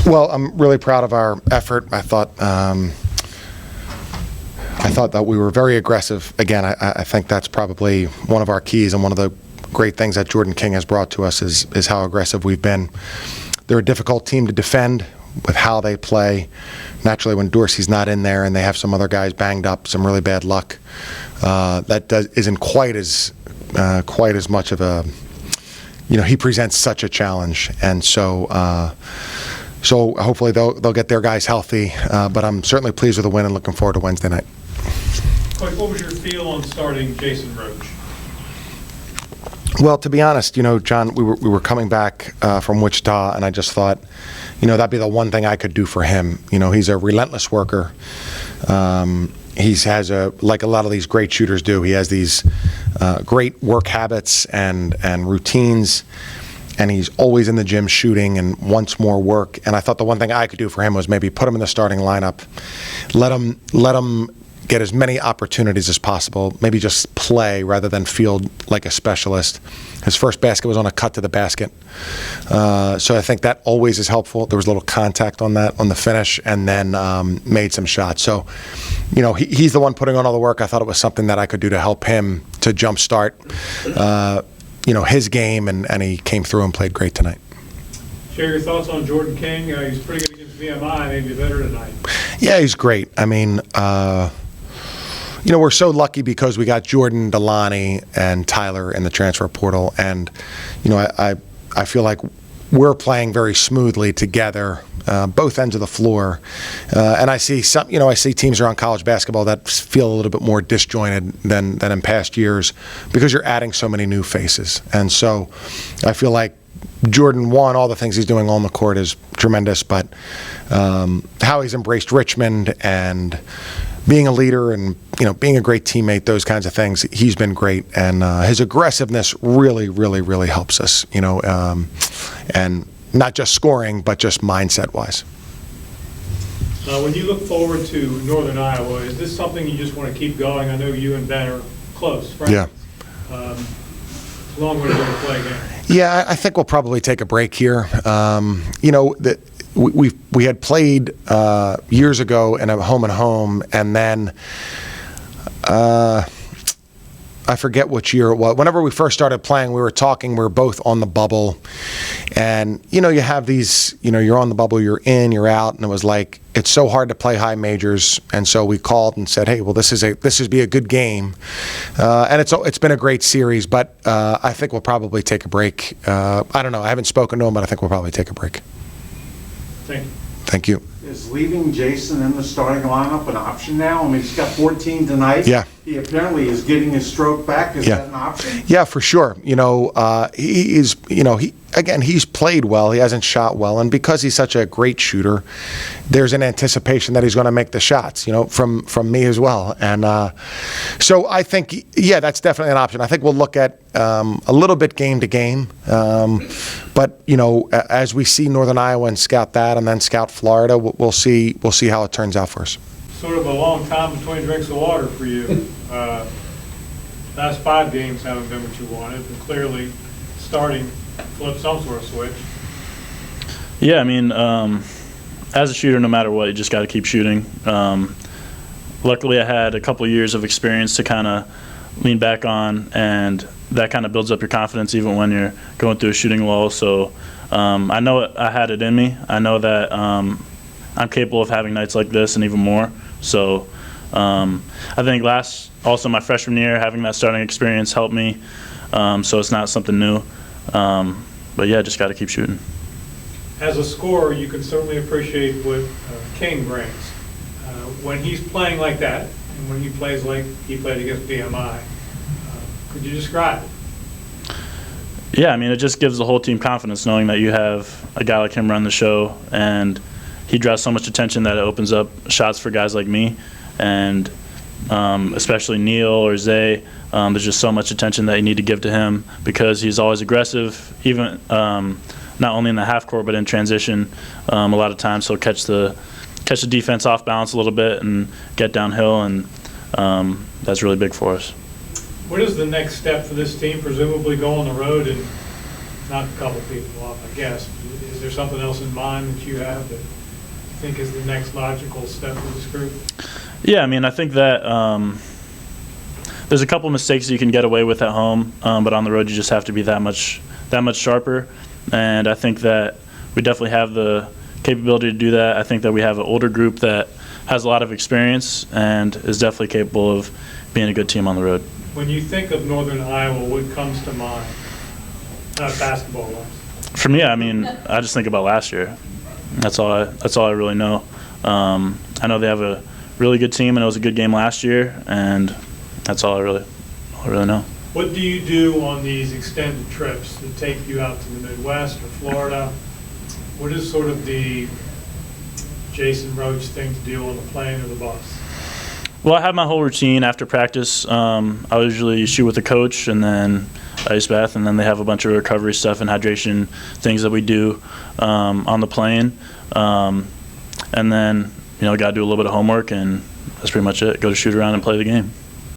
Well, I'm really proud of our effort. I thought that we were very aggressive. Again, I think that's probably one of our keys, and one of the great things that Jordan King has brought to us is how aggressive we've been. They're a difficult team to defend with how they play. Naturally, when Dorsey's not in there and they have some other guys banged up, some really bad luck, isn't quite as much of a, he presents such a challenge. And so hopefully they'll get their guys healthy. But I'm certainly pleased with the win and looking forward to Wednesday night. Coach, what was your feel on starting Jason Roach? Well, to be honest, John, we were coming back from Wichita, and I just thought, that'd be the one thing I could do for him. He's a relentless worker. He has like a lot of these great shooters do. He has these great work habits and routines, and he's always in the gym shooting and wants more work. And I thought the one thing I could do for him was maybe put him in the starting lineup, let him get as many opportunities as possible, maybe just play rather than field like a specialist. His first basket was on a cut to the basket. So I think that always is helpful. There was a little contact on that, on the finish, and then made some shots. So, he's the one putting on all the work. I thought it was something that I could do to help him to jumpstart, his game, and he came through and played great tonight. Share your thoughts on Jordan King. He's pretty good against VMI, maybe better tonight. Yeah, he's great. I mean, we're so lucky because we got Jordan, Delani, and Tyler in the transfer portal, and I feel like we're playing very smoothly together, both ends of the floor. And I see teams around college basketball that feel a little bit more disjointed than in past years because you're adding so many new faces. And so I feel like Jordan, all the things he's doing on the court is tremendous, but how he's embraced Richmond and being a leader and being a great teammate, those kinds of things, he's been great, and his aggressiveness really, really, really helps us. And not just scoring, but just mindset-wise. When you look forward to Northern Iowa, is this something you just want to keep going? I know you and Ben are close friends. Yeah. It's a long way to go to play again. Yeah, I think we'll probably take a break here. We had played years ago in a home, and then I forget which year it was. Whenever we first started playing, we were talking. We were both on the bubble, and you have these. You're on the bubble, you're in, you're out, and it was like it's so hard to play high majors. And so we called and said, "Hey, well, this would be a good game," and it's been a great series. But I think we'll probably take a break. I don't know. I haven't spoken to him, but I think we'll probably take a break. Thank you. Thank you. Is leaving Jason in the starting lineup an option now? I mean, he's got 14 tonight. Yeah. He apparently is getting his stroke back. Is that an option? Yeah, for sure. He's played well. He hasn't shot well, and because he's such a great shooter, there's an anticipation that he's going to make the shots. From me as well. And so I think, that's definitely an option. I think we'll look at a little bit game to game, but as we see Northern Iowa and scout that, and then scout Florida, we'll see how it turns out for us. Sort of a long time between drinks of water for you. Last 5 games haven't been what you wanted, but clearly starting flip some sort of switch. Yeah, I mean, as a shooter, no matter what, you just got to keep shooting. Luckily, I had a couple years of experience to kind of lean back on, and that kind of builds up your confidence even when you're going through a shooting lull. So I know I had it in me. I know that I'm capable of having nights like this and even more. So I think also my freshman year, having that starting experience helped me. So it's not something new. But yeah, just got to keep shooting. As a scorer, you can certainly appreciate what King brings. When he's playing like that, and when he plays like he played against VMI, could you describe it? Yeah, I mean, it just gives the whole team confidence knowing that you have a guy like him run the show, and he draws so much attention that it opens up shots for guys like me, and especially Neil or Zay. There's just so much attention that you need to give to him because he's always aggressive, even not only in the half court but in transition. A lot of times he'll catch the defense off balance a little bit and get downhill, and that's really big for us. What is the next step for this team? Presumably go on the road and knock a couple people off, I guess. Is there something else in mind that you have that you think is the next logical step for this group? Yeah, I mean, I think that there's a couple mistakes you can get away with at home, but on the road you just have to be that much sharper. And I think that we definitely have the capability to do that. I think that we have an older group that has a lot of experience and is definitely capable of being a good team on the road. When you think of Northern Iowa, what comes to mind? Not basketball-wise. For me, I mean, I just think about last year. That's all I really know. I know they have a really good team, and it was a good game last year, and that's all I really know. What do you do on these extended trips that take you out to the Midwest or Florida? What is sort of the Jason Roach thing to do on the plane or the bus? Well, I have my whole routine after practice. I usually shoot with the coach and then ice bath, and then they have a bunch of recovery stuff and hydration things that we do on the plane. And then, got to do a little bit of homework, and that's pretty much it. Go to shoot around and play the game.